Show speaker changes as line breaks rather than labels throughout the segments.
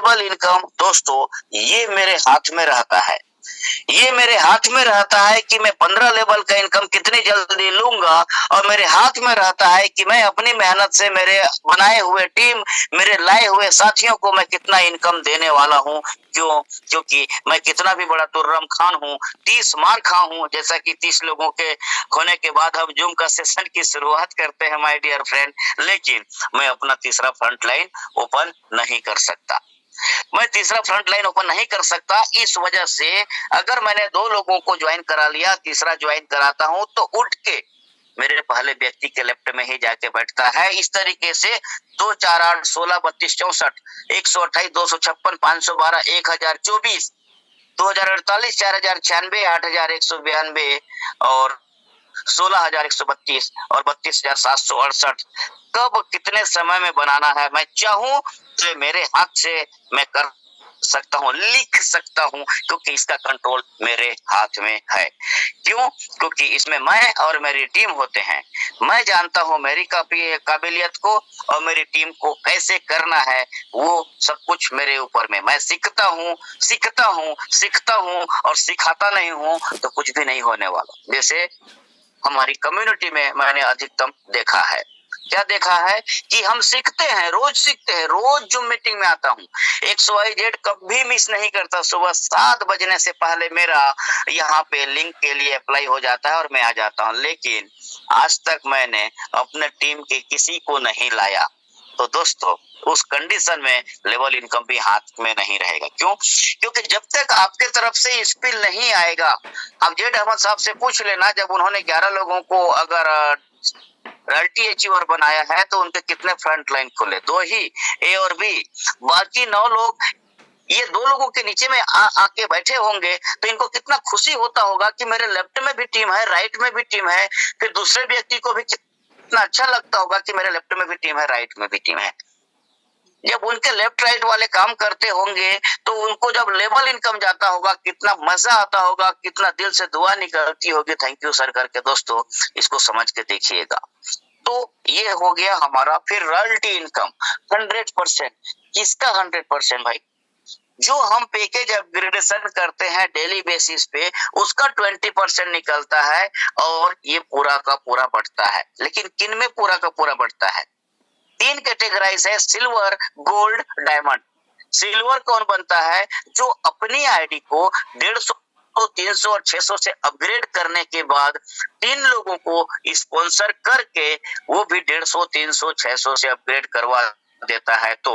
Level income दोस्तों ये मेरे हाथ में रहता है। ये मेरे हाथ में रहता है कि मैं 15 लेवल का इनकम कितनी जल्दी लूंगा, और मेरे हाथ में रहता है कि मैं अपनी मेहनत से मेरे बनाए हुए टीम, मेरे लाए हुए साथियों को मैं कितना इनकम देने वाला हूँ। क्यों? क्योंकि मैं कितना भी बड़ा तुर्रम खान हूँ, 30 मार खा हूँ, जैसा कि 30 लोगों के होने के बाद हम जूम का सेशन की शुरुआत करते हैं माय डियर फ्रेंड, लेकिन मैं अपना तीसरा फ्रंट लाइन ओपन नहीं कर सकता। मैं तीसरा फ्रंट लाइन ओपन नहीं कर सकता, इस वजह से अगर मैंने 2 लोगों को ज्वाइन करा लिया, तीसरा ज्वाइन कराता हूं तो उठ के मेरे पहले व्यक्ति के लेफ्ट में ही जाके बैठता है। इस तरीके से 2 4 8 16 32 64 128 256 512 1024 2048 4096 8192 और 16,132 और 32,768 कब कितने समय में बनाना है, मैं चाहूं तो मेरे हाथ से मैं कर सकता हूं, लिख सकता हूं, क्योंकि इसका कंट्रोल मेरे हाथ में है। क्यों? क्योंकि इसमें मैं और मेरी टीम होते हैं। मैं जानता हूं मेरी काबिलियत को और मेरी टीम को कैसे करना है, वो सब कुछ मेरे ऊपर में। मैं सीखता हूं, सीखता हूं, सीखता हूं और सिखाता नहीं हूं तो कुछ भी नहीं होने वाला। जैसे हमारी कम्युनिटी में मैंने अधिकतम देखा है, क्या देखा है कि हम सीखते हैं, रोज सीखते हैं, रोज जूम मीटिंग में आता हूँ, XYZ कभी मिस नहीं करता। सुबह 7 बजने से पहले मेरा यहाँ पे लिंक के लिए अप्लाई हो जाता है और मैं आ जाता हूँ, लेकिन आज तक मैंने अपने टीम के किसी को नहीं लाया। तो दोस्तों उस कंडीशन में लेवल इनकम भी हाथ में नहीं रहेगा। क्यों? क्योंकि जब तक आपके तरफ से स्किल नहीं आएगा, आप जेड अहमद साहब से पूछ लेना, जब उन्होंने 11 लोगों को अगर रॉयल्टी अचीवर बनाया है तो उनके कितने फ्रंट लाइन खुले? 2 ही, ए और बी। बाकी 9 लोग ये 2 लोगों के नीचे में आके बैठे होंगे तो इनको कितना खुशी होता होगा कि मेरे लेफ्ट में भी टीम है, राइट में भी टीम है। फिर दूसरे व्यक्ति को भी कितना अच्छा लगता होगा कि मेरे लेफ्ट में भी टीम है, राइट में भी टीम है। जब उनके लेफ्ट राइट वाले काम करते होंगे तो उनको जब लेवल इनकम जाता होगा कितना मजा आता होगा, कितना दिल से दुआ निकलती होगी, थैंक यू सर करके। दोस्तों इसको समझ के देखिएगा। तो ये हो गया हमारा। फिर रॉयल्टी इनकम 100%। किसका 100% भाई? जो हम पैकेज अपग्रेडेशन करते हैं डेली बेसिस पे, उसका 20% निकलता है और ये पूरा का पूरा बढ़ता है। लेकिन किन में पूरा का पूरा बढ़ता है? 3 कैटेगराइज है, सिल्वर, गोल्ड, डायमंड। सिल्वर कौन बनता है? जो अपनी आईडी को 150, 300 और 600 से अपग्रेड करने के बाद 3 लोगों को स्पॉन्सर करके वो भी 150, 300, 600 से अपग्रेड करवा देता है। तो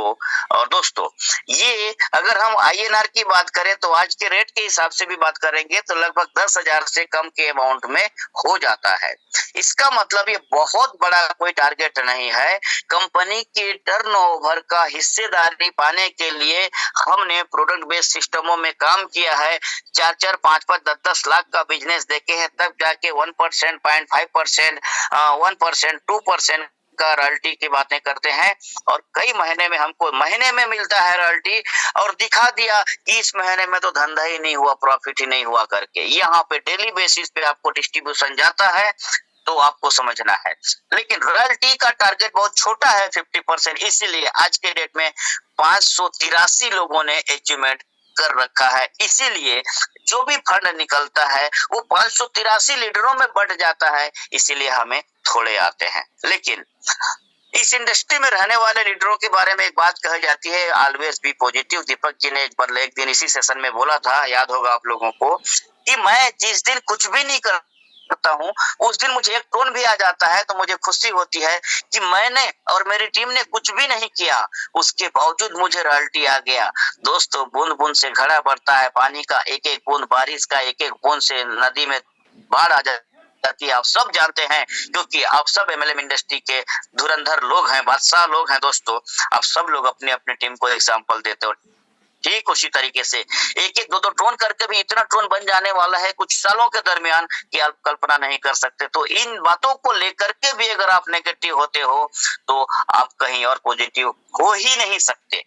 और दोस्तों ये अगर हम INR की बात करें तो आज के रेट के हिसाब से भी बात करेंगे तो लगभग 10,000 से कम के अमाउंट में हो जाता है। इसका मतलब ये बहुत बड़ा कोई टारगेट नहीं है। कंपनी की टर्नओवर का हिस्सेदारी पाने के लिए हमने प्रोडक्ट बेस्ड सिस्टमों में काम किया है। 4-4, 5-5, 10-10 लाख का बिजनेस देखे हैं, तब जाके 1%, 0.5%, 1%, 2% का रॉयल्टी की बातें करते हैं। और कई महीने में हमको महीने में मिलता है रॉयल्टी, और दिखा दिया कि इस महीने में तो धंधा ही नहीं हुआ, प्रॉफिट ही नहीं हुआ करके। यहाँ पे डेली बेसिस पे आपको डिस्ट्रीब्यूशन जाता है तो आपको समझना है। लेकिन रॉयल्टी का टारगेट बहुत छोटा है, 50%। इसीलिए आज के डेट में 583 लोगों ने अचीवमेंट कर रखा है। इसीलिए जो भी फंड निकलता है वो 583 लीडरों में बढ़ जाता है, इसीलिए हमें थोड़े आते हैं। लेकिन इस इंडस्ट्री में रहने वाले लीडरों के बारे में एक बात कही जाती है, always be positive. Deepak ji ने एक दिन इसी सेशन में बोला था, याद होगा आप लोगों को, कि मैं जिस दिन कुछ भी नहीं करता हूँ उस दिन मुझे एक टोन भी आ जाता है तो मुझे खुशी होती है कि मैंने और मेरी टीम ने कुछ भी नहीं किया, उसके बावजूद मुझे रॉयल्टी आ गया। दोस्तों बूंद बूंद से घड़ा भरता है, पानी का एक एक बूंद, बारिश का एक एक बूंद से नदी में बाढ़ आ जाती है। आप सब जानते हैं क्योंकि आप सब MLM इंडस्ट्री के धुरंधर लोग हैं, बादशाह लोग हैं। दोस्तों आप सब लोग अपने अपने टीम को एग्जाम्पल देते हो। ठीक उसी तरीके से एक एक दो दो ट्रोन करके भी इतना ट्रोन बन जाने वाला है कुछ सालों के दरमियान कि आप कल्पना नहीं कर सकते। तो इन बातों को लेकर के भी अगर आप नेगेटिव होते हो तो आप कहीं और पॉजिटिव हो ही नहीं सकते।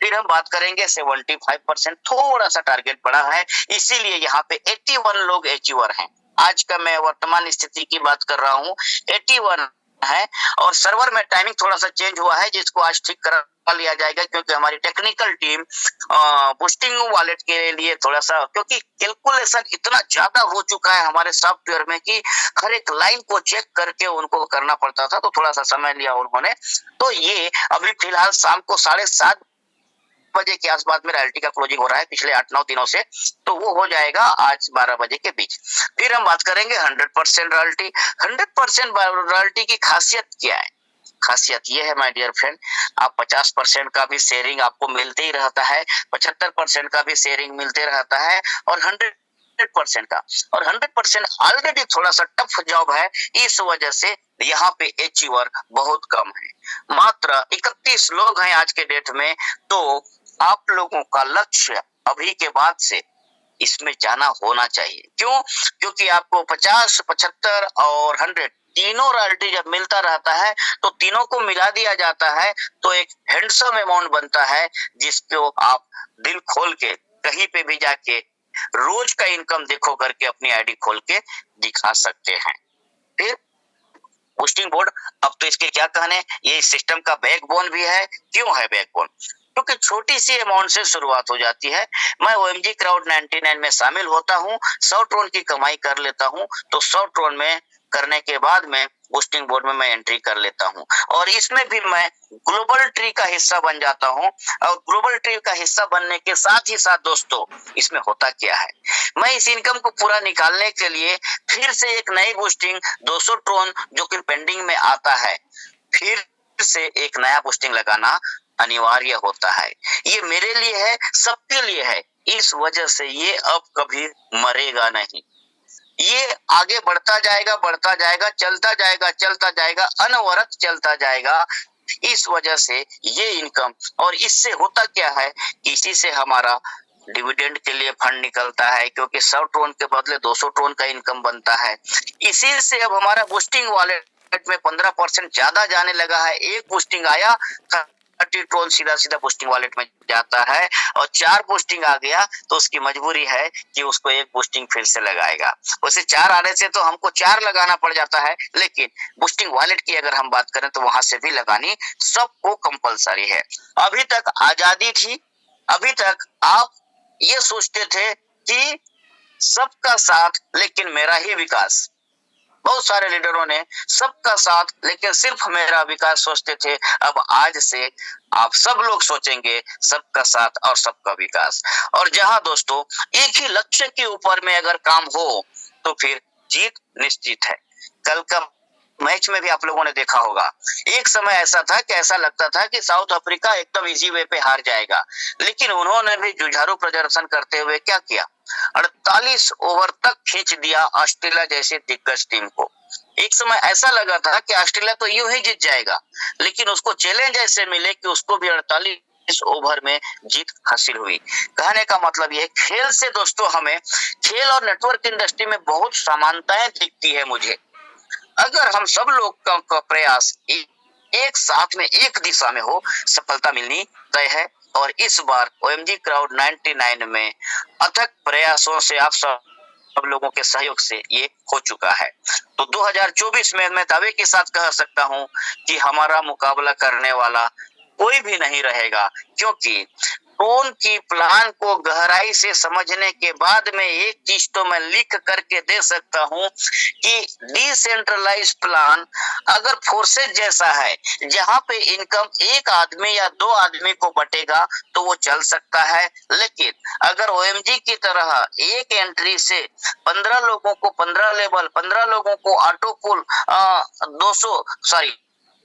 फिर हम बात करेंगे 75%, थोड़ा सा टारगेट बड़ा है, इसीलिए यहाँ पे 81 लोग अचीवर हैं। आज का मैं वर्तमान स्थिति की बात कर रहा हूँ। 81 है और सर्वर में टाइमिंग थोड़ा सा चेंज हुआ है जिसको आज ठीक करा लिया जाएगा, क्योंकि हमारी टेक्निकल टीम बूस्टिंग वॉलेट के लिए थोड़ा सा, क्योंकि कैलकुलेशन इतना ज्यादा हो चुका है हमारे सॉफ्टवेयर में कि हर एक लाइन को चेक करके उनको करना पड़ता था, तो थोड़ा सा समय लिया उन्होंने। तो ये अभी फिलहाल शाम को 7:30 बजे के आसपास में रॉयल्टी का क्लोजिंग हो रहा है पिछले 8-9 दिनों से, तो वो हो जाएगा आज 12 बजे के बीच। फिर हम बात करेंगे 100% रॉयल्टी। 100% रॉयल्टी की खासियत क्या है? खासियत ये है माय डियर फ्रेंड, आप 50% का भी शेयरिंग आपको मिलते ही रहता है, 75% का भी शेयरिंग मिलते रहता है और 100% का, और 100% ऑलरेडी थोड़ा सा टफ जॉब है, इस वजह से यहाँ पे अचीवर बहुत कम है। मात्र 31 लोग हैं आज के डेट में, तो आप लोगों का लक्ष्य अभी के बाद से इसमें जाना होना चाहिए। क्यों? क्योंकि आपको 50, 75 और 100 तीनों रॉयल्टी जब मिलता रहता है तो तीनों को मिला दिया जाता है, तो एक हैंडसम अमाउंट बनता है जिसको आप दिल खोल के कहीं पे भी जाके रोज का इनकम देखो करके अपनी आईडी खोल के दिखा सकते हैं। फिर बूस्टिंग बोर्ड, अब तो इसके क्या कहने, ये सिस्टम का बैकबोन भी है। क्यों है बैकबोन? क्योंकि छोटी सी अमाउंट से शुरुआत हो जाती है। मैं ओएमजी क्राउड 99 में शामिल होता हूँ, 100 ट्रोन की कमाई कर लेता हूँ, तो 100 ट्रोन में करने के बाद में बूस्टिंग बोर्ड में मैं एंट्री कर लेता हूँ और इसमें भी मैं ग्लोबल ट्री का हिस्सा बन जाता हूँ। और ग्लोबल ट्री का हिस्सा बनने के साथ ही साथ दोस्तों, इसमें होता क्या है, मैं इस इनकम को पूरा निकालने के लिए फिर से एक नई बूस्टिंग 200 ट्रोन जो कि पेंडिंग में आता है, फिर से एक नया बूस्टिंग लगाना अनिवार्य होता है। ये मेरे लिए है, सबके लिए है, इस वजह से ये अब कभी मरेगा नहीं। ये आगे बढ़ता जाएगा, चलता जाएगा, अनवरत चलता जाएगा। इस वजह से ये इनकम, और इससे होता क्या है, इसी से हमारा डिविडेंड के लिए फंड निकलता है, क्योंकि 100 ट्रोन के बदले 200 ट्रोन का इनकम बनता है। इसी से अब हमारा बूस्टिंग वॉलेट में 15% ज्यादा जाने लगा है। एक बूस्टिंग आया, 30 ट्रोन सीधा बूस्टिंग वॉलेट में जाता है, और 4 बूस्टिंग आ गया तो उसकी मजबूरी है कि उसको एक बूस्टिंग फिर से लगाएगा। वैसे 4 आने से तो हमको 4 लगाना पड़ जाता है, लेकिन बूस्टिंग वॉलेट की अगर हम बात करें तो वहां से भी लगानी सबको कंपलसरी है। अभी तक आजादी थी, अभी तक आप ये सोचते थे कि सबका साथ लेकिन मेरा ही विकास। बहुत सारे लीडरों ने सबका साथ लेकिन सिर्फ मेरा विकास सोचते थे। अब आज से आप सब लोग सोचेंगे सबका साथ और सबका विकास। और जहां दोस्तों एक ही लक्ष्य के ऊपर में अगर काम हो तो फिर जीत निश्चित है। कल का मैच में भी आप लोगों ने देखा होगा, एक समय ऐसा था कि ऐसा लगता था कि साउथ अफ्रीका एकदम इजी वे पे हार जाएगा, लेकिन उन्होंने भी जुझारू प्रदर्शन करते हुए क्या किया, 48 ओवर तक खींच दिया ऑस्ट्रेलिया जैसे दिग्गज टीम को। एक समय ऐसा लगा था कि ऑस्ट्रेलिया तो यूं ही जीत जाएगा, लेकिन उसको चैलेंज ऐसे मिले कि उसको भी 48 ओवर में जीत हासिल हुई। कहने का मतलब ये, खेल से दोस्तों हमें खेल और नेटवर्क इंडस्ट्री में बहुत समानताएं दिखती है मुझे। अगर हम सब लोग का प्रयास एक साथ में एक दिशा में हो, सफलता मिलनी तय है। और इस बार ओएमजी क्राउड 99 में अथक प्रयासों से आप सब लोगों के सहयोग से ये हो चुका है। तो 2024 में मैं दावे के साथ कह सकता हूं कि हमारा मुकाबला करने वाला कोई भी नहीं रहेगा, क्योंकि ट्रोन की प्लान को गहराई से समझने के बाद में एक चीज तो मैं लिख करके दे सकता हूं कि डिसेंट्रलाइज प्लान अगर फोर्सेज जैसा है, जहां पे इनकम एक आदमी या 2 आदमी को बटेगा तो वो चल सकता है, लेकिन अगर ओएमजी की तरह एक एंट्री से 15 लोगों को 15 लेवल, 15 लोगों को ऑटो पुल,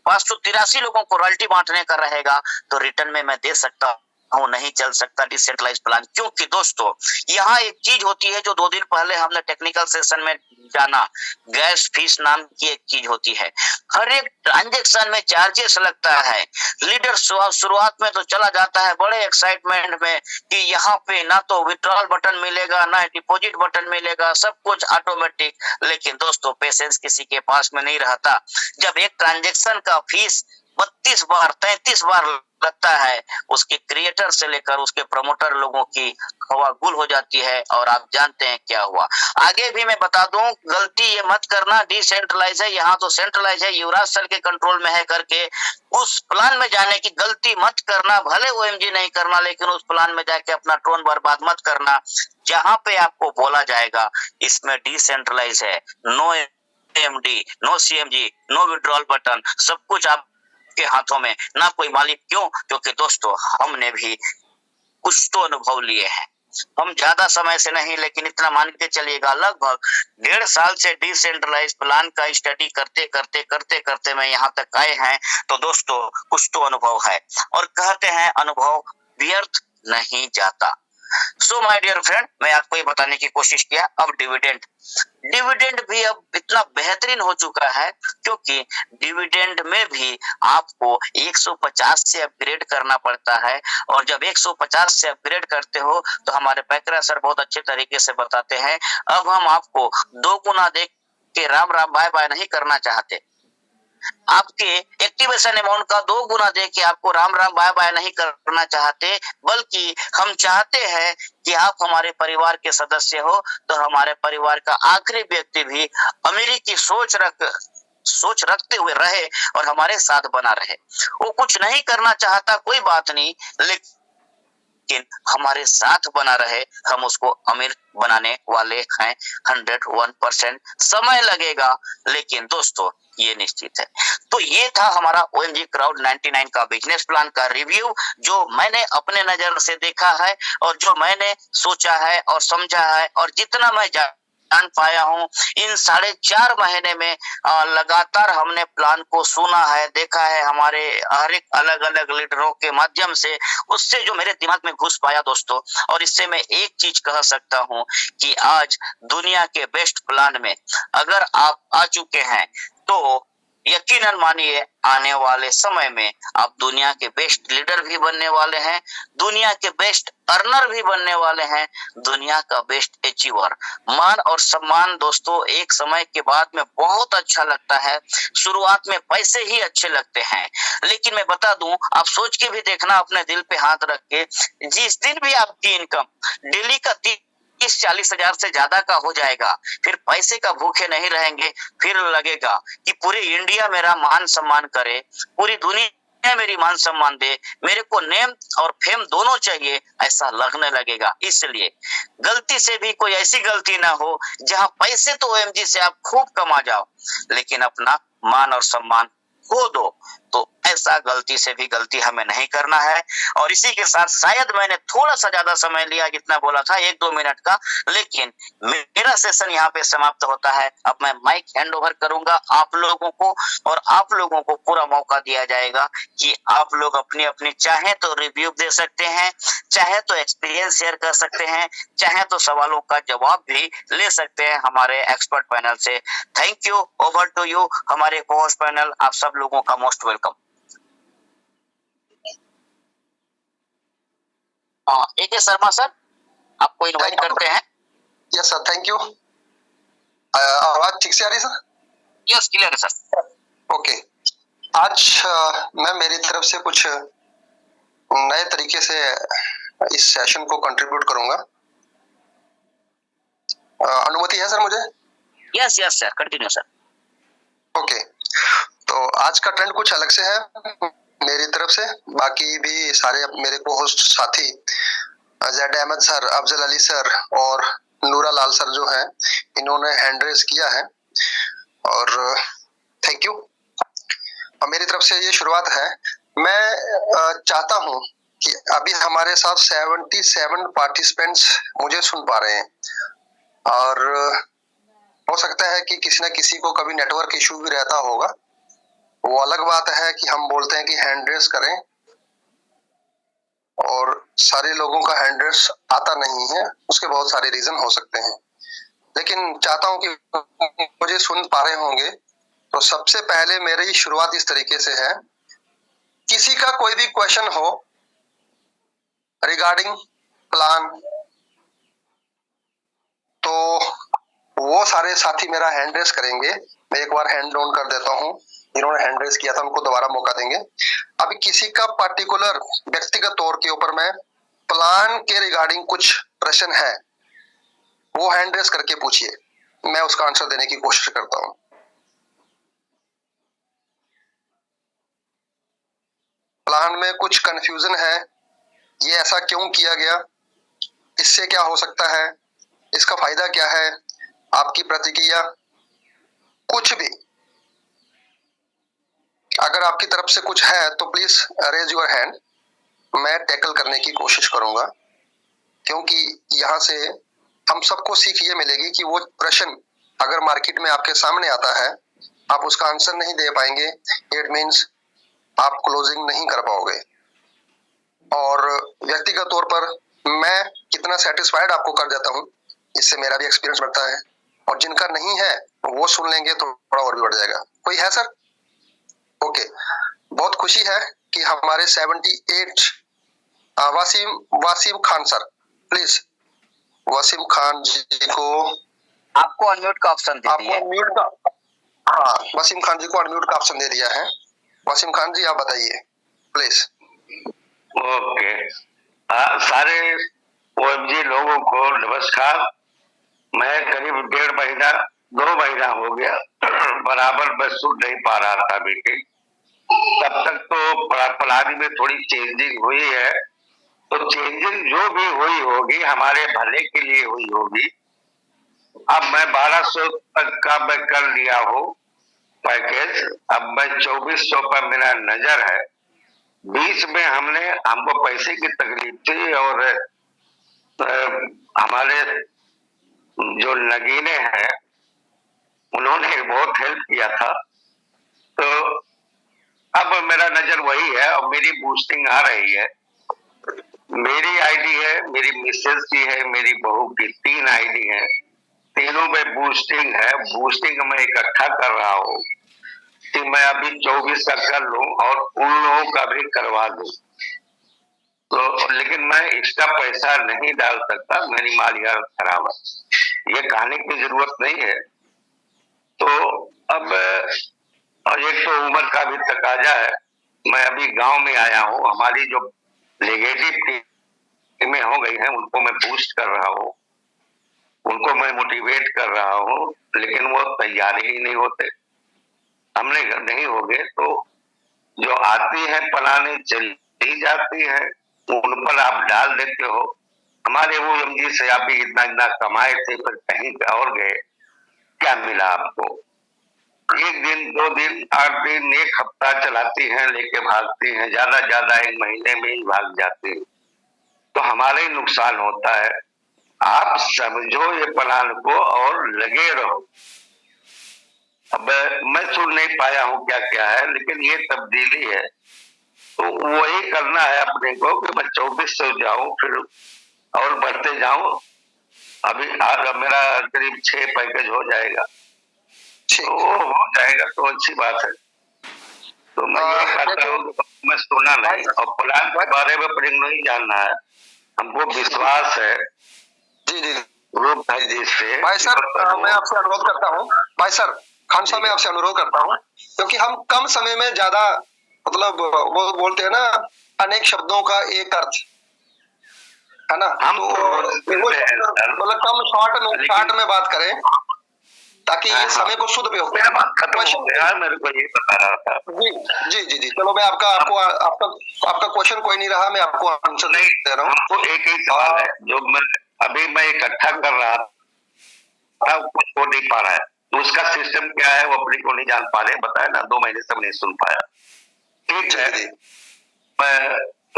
583 लोगों को रॉयल्टी बांटने का रहेगा, तो रिटर्न में मैं दे सकता हूँ, नहीं चल सकता डिसेंट्रलाइज प्लान। क्योंकि दोस्तों यहाँ एक चीज होती है जो 2 दिन पहले हमने टेक्निकल सेशन में जाना, गैस फीस नाम की एक चीज होती है। हर एक ट्रांजेक्शन में चार्जेस लगता है। लीडर शुरुआत में तो चला जाता है बड़े एक्साइटमेंट में कि यहाँ पे ना तो विड्रॉल बटन मिलेगा, ना डिपॉजिट बटन मिलेगा, सब कुछ ऑटोमेटिक। लेकिन दोस्तों पेशेंस किसी के पास में नहीं रहता। जब एक ट्रांजेक्शन का फीस 32 बार 33 बार लगता है, उसके क्रिएटर से लेकर उसके प्रमोटर लोगों की हवा गुल हो जाती है। और आप जानते हैं क्या हुआ। आगे भी मैं बता दूं, गलती ये मत करना, डिसेंट्रलाइज है, यहाँ तो सेंट्रलाइज है, युवराज सर के कंट्रोल में है करके उस प्लान में जाने की गलती मत करना। भले ओएमजी नहीं करना, लेकिन उस प्लान में जाके अपना ट्रोन बर्बाद मत करना। जहां पे आपको बोला जाएगा इसमें डिसेंट्रलाइज है, no MD, no CMG, no withdrawal button, सब कुछ आपके हाथों में, ना कोई मालिक। क्यों? क्योंकि दोस्तों हमने भी कुछ तो अनुभव लिए हैं। हम ज्यादा समय से नहीं, लेकिन इतना मान के चलिएगा, लगभग 1.5 साल से डिसेंट्रलाइज प्लान का स्टडी करते करते करते करते मैं यहाँ तक आए हैं। तो दोस्तों कुछ तो अनुभव है, और कहते हैं अनुभव व्यर्थ नहीं जाता। सो माय डियर फ्रेंड, मैं आपको ये बताने की कोशिश किया। अब डिविडेंड, डिविडेंड भी अब इतना बेहतरीन हो चुका है, क्योंकि डिविडेंड में भी आपको 150 से अपग्रेड करना पड़ता है। और जब 150 से अपग्रेड करते हो तो हमारे पैकरा सर बहुत अच्छे तरीके से बताते हैं, अब हम आपको 2 गुना दे के राम राम बाय बाय नहीं करना चाहते। आपके एक्टिवेशन अमाउंट का 2 गुना दे के आपको राम राम बाय बाय नहीं करना चाहते, बल्कि हम चाहते हैं कि आप हमारे परिवार के सदस्य हो, तो हमारे परिवार का आखिरी व्यक्ति भी अमेरिकी सोच रखते हुए रहे और हमारे साथ बना रहे। वो कुछ नहीं करना चाहता, कोई बात नहीं, लेकिन हमारे साथ बना रहे। हम उसको अमीर बनाने वाले हैं 101%। समय लगेगा, लेकिन दोस्तों ये निश्चित है। तो ये था हमारा ओएमजी क्राउड 99 का बिजनेस प्लान का रिव्यू, जो मैंने अपने नजर से देखा है और जो मैंने सोचा है और समझा है, और जितना मैं जान पाया हूँ इन 4.5 महीने में। लगातार हमने प्लान को सुना है, देखा है हमारे हर एक अलग अलग लीडरों के माध्यम से, उससे जो मेरे दिमाग में घुस पाया दोस्तों। और इससे मैं एक चीज कह सकता हूँ कि आज दुनिया के बेस्ट प्लान में अगर आप आ चुके हैं, तो यकीनन मानिए आने वाले समय में आप दुनिया के बेस्ट लीडर भी बनने वाले हैं, दुनिया के बेस्ट अर्नर भी बनने वाले हैं, दुनिया का बेस्ट अचीवर। मान और सम्मान दोस्तों एक समय के बाद में बहुत अच्छा लगता है, शुरुआत में पैसे ही अच्छे लगते हैं। लेकिन मैं बता दूं, आप सोच के भी देखना अपने दिल पे हाथ रख के, जिस दिन भी आपकी इनकम डेली का 30-40 हजार से ज्यादा का हो जाएगा, फिर पैसे का भूखे नहीं रहेंगे। फिर लगेगा कि पूरे इंडिया मेरा मान सम्मान करे, पूरी दुनिया मेरी मान सम्मान दे, मेरे को नेम और फेम दोनों चाहिए, ऐसा लगने लगेगा। इसलिए गलती से भी कोई ऐसी गलती ना हो जहां पैसे तो ओएमजी से आप खूब कमा जाओ, लेकिन अपना मान और सम्मान खो दो। तो ऐसा गलती से भी गलती हमें नहीं करना है। और इसी के साथ शायद मैंने थोड़ा सा ज्यादा समय लिया, जितना बोला था 1-2 मिनट का, लेकिन मेरा सेशन यहाँ पे समाप्त होता है। अब मैं माइक हैंड ओवर करूंगा आप लोगों को, और आप लोगों को पूरा मौका दिया जाएगा कि आप लोग अपनी अपनी चाहे तो रिव्यू दे सकते हैं, चाहे तो एक्सपीरियंस शेयर कर सकते हैं, चाहे तो सवालों का जवाब भी ले सकते हैं हमारे एक्सपर्ट पैनल से। Thank you, over to you हमारे होस्ट पैनल, आप सब लोगों का most welcome. AK Sharma sir, आपको इनवाइट करते हैं।
Yes sir, thank you. आवाज ठीक से आ रही है सर?
यस, क्लियर है सर।
ओके, आज मैं मेरी तरफ से कुछ नए तरीके से इस सेशन को कंट्रीब्यूट करूंगा। अनुमति है सर मुझे?
Yes yes sir, continue sir.
Okay, तो आज का ट्रेंड कुछ अलग से है मेरी तरफ से। बाकी भी सारे मेरे को होस्ट साथी Z Ahmad sir, Afzal Ali sir और नूरा लाल सर जो हैं, इन्होंने हैंड रेज किया है, और थैंक यू। और मेरी तरफ से ये शुरुआत है। मैं चाहता हूं कि अभी हमारे साथ 77 पार्टिसिपेंट्स मुझे सुन पा रहे हैं, और हो सकता है कि किसी न किसी को कभी नेटवर्क इशू भी रहता होगा। वो अलग बात है कि हम बोलते हैं कि हैंड रेज करें, और सारे लोगों का हैंड रेज आता नहीं है, उसके बहुत सारे रीजन हो सकते हैं। लेकिन चाहता हूं कि मुझे सुन पा रहे होंगे। तो सबसे पहले मेरी शुरुआत इस तरीके से है, किसी का कोई भी क्वेश्चन हो रिगार्डिंग प्लान, तो वो सारे साथी मेरा हैंड रेज करेंगे। मैं एक बार हैंड डाउन कर देता हूँ। जिन्होंने हैंड रेज किया था उनको दोबारा मौका देंगे। अभी किसी का पार्टिकुलर व्यक्तिगत तौर के ऊपर में प्लान के रिगार्डिंग कुछ प्रश्न है, वो हैंड रेज करके पूछिए, मैं उसका आंसर देने की कोशिश करता हूँ। प्लान में कुछ कंफ्यूजन है, ये ऐसा क्यों किया गया, इससे क्या हो सकता है, इसका फायदा क्या है, आपकी प्रतिक्रिया, कुछ भी अगर आपकी तरफ से कुछ है तो प्लीज रेज योर हैंड, मैं टैकल करने की कोशिश करूंगा। क्योंकि यहाँ से हम सबको सीख ये मिलेगी कि वो प्रश्न अगर मार्केट में आपके सामने आता है, आप उसका आंसर नहीं दे पाएंगे, इट मीन्स आप क्लोजिंग नहीं कर पाओगे। और व्यक्तिगत तौर पर मैं कितना सेटिस्फाइड आपको कर देता हूँ, इससे मेरा भी एक्सपीरियंस बढ़ता है, और जिनका नहीं है वो सुन लेंगे तो थोड़ा और भी बढ़ जाएगा। कोई है सर? ओके, बहुत खुशी है कि हमारे 78 वासिम खान सर, प्लीज वसीम खान जी को
आपको अनम्यूट का ऑप्शन दे दिया।
अनम्यूट का, हाँ, वसीम खान जी को अनम्यूट का ऑप्शन दे दिया है। वसीम खान जी आप बताइए प्लीज।
ओके, सारे ओएमजी लोगों को नमस्कार। मैं करीब 1.5 महीना 2 महीना हो गया बराबर मैं सुन नहीं पा रहा था मीटिंग। तब तक तो प्लान में थोड़ी चेंजिंग हुई है, तो चेंजिंग जो भी हुई होगी हमारे भले के लिए हुई होगी। अब मैं 1200 तक का मैं कर लिया हूँ पैकेज, अब मैं 2400 पर मेरा नजर है। बीच में हमको पैसे की तकलीफ थी और हमारे जो नगीने हैं उन्होंने बहुत हेल्प किया था, तो अब मेरा नजर वही है और मेरी बूस्टिंग आ रही है। मेरी आईडी है, मेरी मिसेज की है, मेरी बहू की 3 आईडी है, तीनों में बूस्टिंग है। बूस्टिंग मैं इकट्ठा कर रहा हूँ कि मैं अभी 24 का कर लूं और उन लोगों का भी करवा दूं। तो लेकिन मैं एक्स्ट्रा पैसा नहीं डाल सकता, मेरी माली हालत खराब है, ये कहने की जरूरत नहीं है। तो अब और एक तो उम्र का भी तकाजा है, मैं अभी गांव में आया हूँ, हमारी जो नेगेटिव टीमें हो गई हैं उनको मैं बूस्ट कर रहा हूँ, उनको मैं मोटिवेट कर रहा हूँ, लेकिन वो तैयार ही नहीं होते। हमने नहीं होगे तो जो आती है पलाने चली जाती है, उन पर आप डाल देते हो। हमारे वो एमजी से आप इतना इतना कमाए थे, फिर कहीं और गए, क्या मिला आपको? 1 दिन 2 दिन 8 दिन 1 हफ्ता चलाती हैं, लेके भागती हैं, ज्यादा 1 महीने में ही भाग जाती है, तो हमारा ही नुकसान होता है। आप समझो ये प्लान को और लगे रहो। अब मैं सुन नहीं पाया हूँ क्या क्या है, लेकिन ये तब्दीली है, तो वही करना है अपने को कि मैं 2400 जाऊं, फिर और बढ़ते जाऊं। अभी आज मेरा करीब 6 पैकेज हो जाएगा, तो हो जाएगा तो अच्छी बात है। तो मैं ये कहता हूँ, मैं सुना नहीं और प्लान के बारे में प्रिंग नहीं जानना है, हमको विश्वास है
जी जी
रूप जी से।
भाई सर, मैं आपसे अनुरोध करता हूँ, भाई सर खान साहब मैं आपसे अनुरोध करता हूँ, क्योंकि हम कम समय में ज्यादा, मतलब वो बोलते हैं ना, अनेक शब्दों का एक अर्थ है ना,
हम
तो मतलब कम शॉर्ट में बात करें ताकि ये समय को शुद्ध उपयोग
मेरा बात खत्म हो गया, मेरे को ये बता रहा था।
जी चलो, मैं आपका क्वेश्चन कोई नहीं रहा, मैं आपको आंसर नहीं दे रहा हूँ।
हमको एक ही सवाल है जो मैं इकट्ठा कर रहा था, कुछ हो नहीं पा रहा है, तो उसका सिस्टम क्या है वो अपने को नहीं जान पा रहे, बताया ना, 2 महीने से नहीं सुन पाया। ठीक है, मैं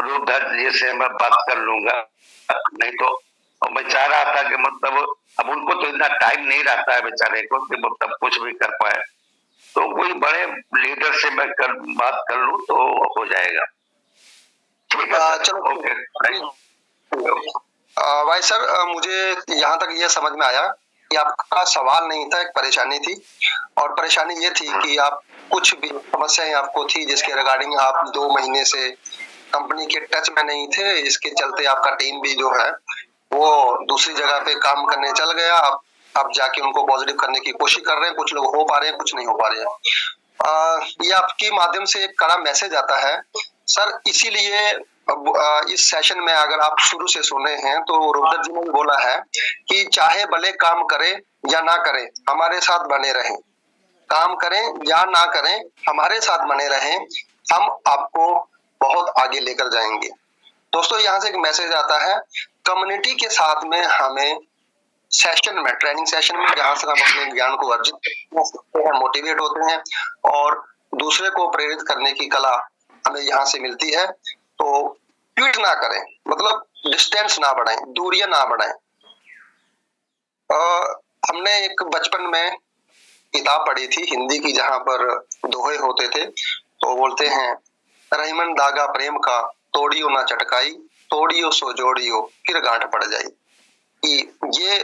रूपधर जी से मैं बात कर लूंगा, नहीं तो मैं चाह रहा था कि मतलब अब उनको तो इतना टाइम नहीं रहता है बेचारे को कि मतलब कुछ भी कर पाए, तो कोई बड़े लीडर से मैं बात कर लूं तो हो जाएगा। ठीक है,
चलो
ओके।
भाई सर, मुझे यहाँ तक ये समझ में आया कि आपका सवाल नहीं था, एक परेशानी थी, और परेशानी ये थी कि आप कुछ भी समस्याएं आपको थी जिसके रिगार्डिंग आप 2 महीने से कंपनी के टच में नहीं थे, इसके चलते आपका टीम भी जो है वो दूसरी जगह पे काम करने चल गया। आप जाके उनको पॉजिटिव करने की कोशिश कर रहे हैं, कुछ लोग हो पा रहे हैं, कुछ नहीं हो पा रहे हैं। ये आपके माध्यम से एक कड़ा मैसेज आता है सर, इसीलिए इस सेशन में अगर आप शुरू से सुने हैं तो रुद्र जी ने भी बोला है कि चाहे भले काम करें या ना करें, हमारे साथ बने रहें। काम करें या ना करें, हमारे साथ बने रहें, हम आपको बहुत आगे लेकर जाएंगे। दोस्तों, यहाँ से एक मैसेज आता है, कम्युनिटी के साथ में हमें सेशन में, ट्रेनिंग सेशन में, जहां से हम अपने ज्ञान को अर्जित करते हैं, मोटिवेट होते हैं और दूसरे को प्रेरित करने की कला हमें यहाँ से मिलती है। तो ट्वीट ना करें, मतलब डिस्टेंस ना बढ़ाएं, दूरियां ना बढ़ाएं। हमने एक बचपन में किताब पढ़ी थी हिंदी की, जहां पर दोहे होते थे। तो बोलते हैं, रहीमन दागा प्रेम का, तोड़ियो ना चटकाई, तोड़ियो सो जोड़ियो, फिर गांठ पड़ जाई। कि ये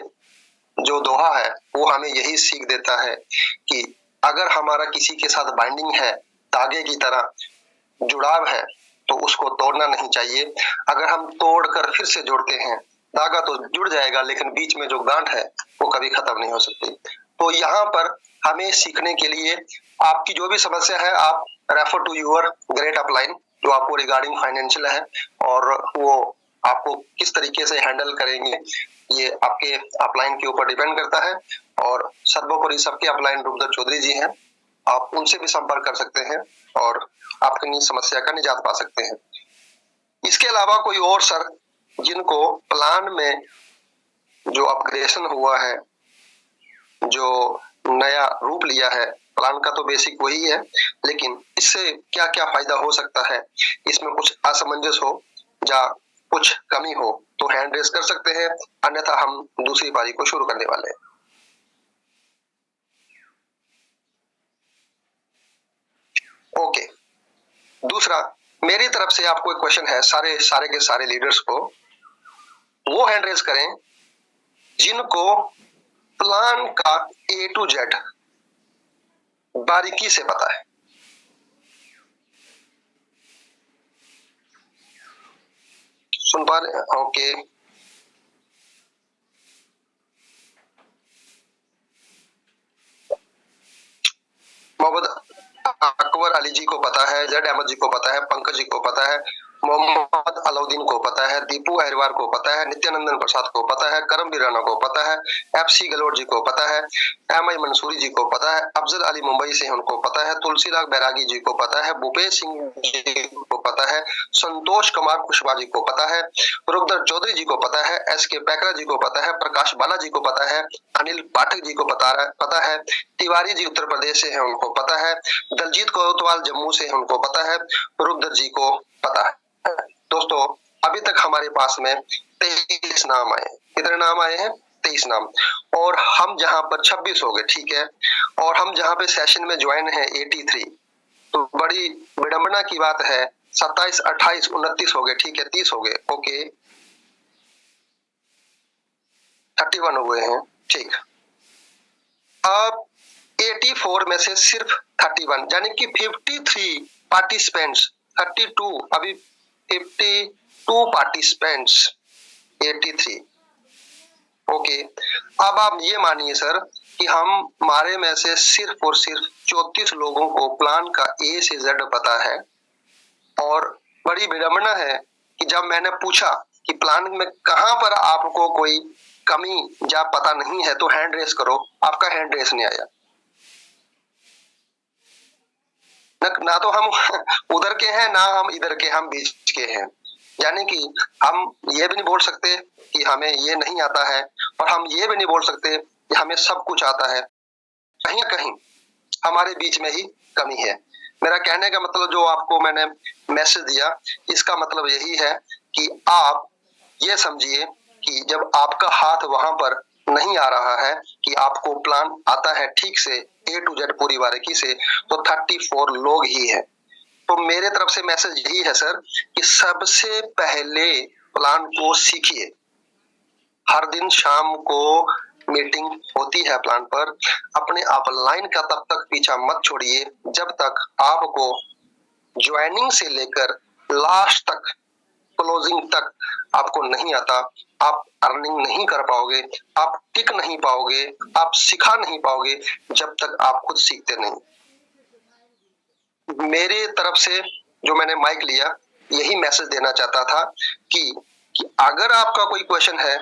जो दोहा है वो हमें यही सीख देता है कि अगर हमारा किसी के साथ बाइंडिंग है, धागे की तरह जुड़ाव है, तो उसको तोड़ना नहीं चाहिए। अगर हम तोड़कर फिर से जोड़ते हैं, धागा तो जुड़ जाएगा, लेकिन बीच में जो गांठ है वो कभी खत्म नहीं हो सकती। तो यहाँ पर हमें सीखने के लिए आपकी जो भी समस्या है, आप refer to your great upline, जो आपको रिगार्डिंग फाइनेंशियल है, और वो आपको किस तरीके से हैंडल करेंगे ये आपके अपलाइन के ऊपर डिपेंड करता है। और सर्वोपरि सबके अपलाइन रुद्र चौधरी जी हैं, आप उनसे भी संपर्क कर सकते हैं और अपनी समस्या का निजात पा सकते हैं। इसके अलावा कोई और सर जिनको प्लान में जो अपग्रेडेशन हुआ है, जो नया रूप लिया है, प्लान का तो बेसिक वही है, लेकिन इससे क्या क्या फायदा हो सकता है, इसमें कुछ असमंजस हो या कुछ कमी हो तो हैंड रेस कर सकते हैं, अन्यथा हम दूसरी पारी को शुरू करने वाले हैं। ओके, दूसरा मेरी तरफ से आपको एक क्वेश्चन है, सारे के सारे लीडर्स को, वो हैंड रेस करें जिनको प्लान का A to Z बारीकी से पता है। सुन पा रहे? ओके, मोहम्मद अकबर अली जी को पता है, जेड अहमद जी को पता है, पंकज जी को पता है, मोहम्मद अलाउद्दीन को पता है, दीपू अहरवार को पता है, नित्यानंदन प्रसाद को पता है, करमवीर राणा को पता है, FC गलोट जी को पता है, MI मंसूरी जी को पता है, अफजल अली मुंबई से उनको पता है, तुलसीराग बैरागी जी को पता है, भूपेश सिंह जी को पता है, संतोष कुमार कुशवाहा जी को पता है, रुद्र चौधरी जी को पता है, SK पैकरा जी को पता है, प्रकाश बाला जी को पता है, अनिल पाठक जी को पता है, तिवारी जी उत्तर प्रदेश से है, उनको पता है, दलजीत कोतवाल जम्मू से है, उनको पता है, रुद्र जी को पता है। दोस्तों, अभी तक हमारे पास में 23 नाम आए। कितने नाम आए हैं? 23 नाम। और हम जहां पर 26 हो गए, ठीक है, और हम जहां पे सेशन में ज्वाइन है 83, तो बड़ी विडंबना की बात है, 27, 28, 29 हो गए, ठीक है, 30 हो गए, ओके, 31 हुए हैं, ठीक। अब 84 में से सिर्फ 31, यानी कि 53 पार्टिसिपेंट्स, 32, अभी 52 पार्टिसिपेंट्स, 83, ओके। अब आप ये मानिए सर कि हमारे में से सिर्फ और सिर्फ 34 लोगों को प्लान का A से Z पता है। और बड़ी विडंबना है कि जब मैंने पूछा कि प्लान में कहां पर आपको कोई कमी या पता नहीं है तो हैंड रेस करो, आपका हैंड रेस नहीं आया। ना तो हम उधर के हैं, ना हम इधर के, हम बीच के हैं। यानी कि हम ये भी नहीं बोल सकते कि हमें ये नहीं आता है, और हम ये भी नहीं बोल सकते कि हमें सब कुछ आता है। कहीं ना कहीं हमारे बीच में ही कमी है। मेरा कहने का मतलब, जो आपको मैंने मैसेज दिया, इसका मतलब यही है कि आप ये समझिए कि जब आपका हाथ वहां पर नहीं आ रहा है कि आपको प्लान आता है ठीक से A to Z पूरी बारीकी से, तो 34 लोग ही हैं। तो मेरे तरफ से मैसेज यही है सर कि सबसे पहले प्लान को सीखिए। हर दिन शाम को मीटिंग होती है प्लान पर। अपने अपलाइन का तब तक पीछा मत छोड़िए जब तक आपको ज्वाइनिंग से लेकर लास्ट तक, क्लोजिंग तक आपको नहीं आता। आप अर्निंग नहीं कर पाओगे, आप टिक नहीं पाओगे, आप सिखा नहीं पाओगे जब तक आप खुद सीखते नहीं। मेरी तरफ से जो मैंने माइक लिया, यही मैसेज देना चाहता था कि अगर आपका कोई क्वेश्चन है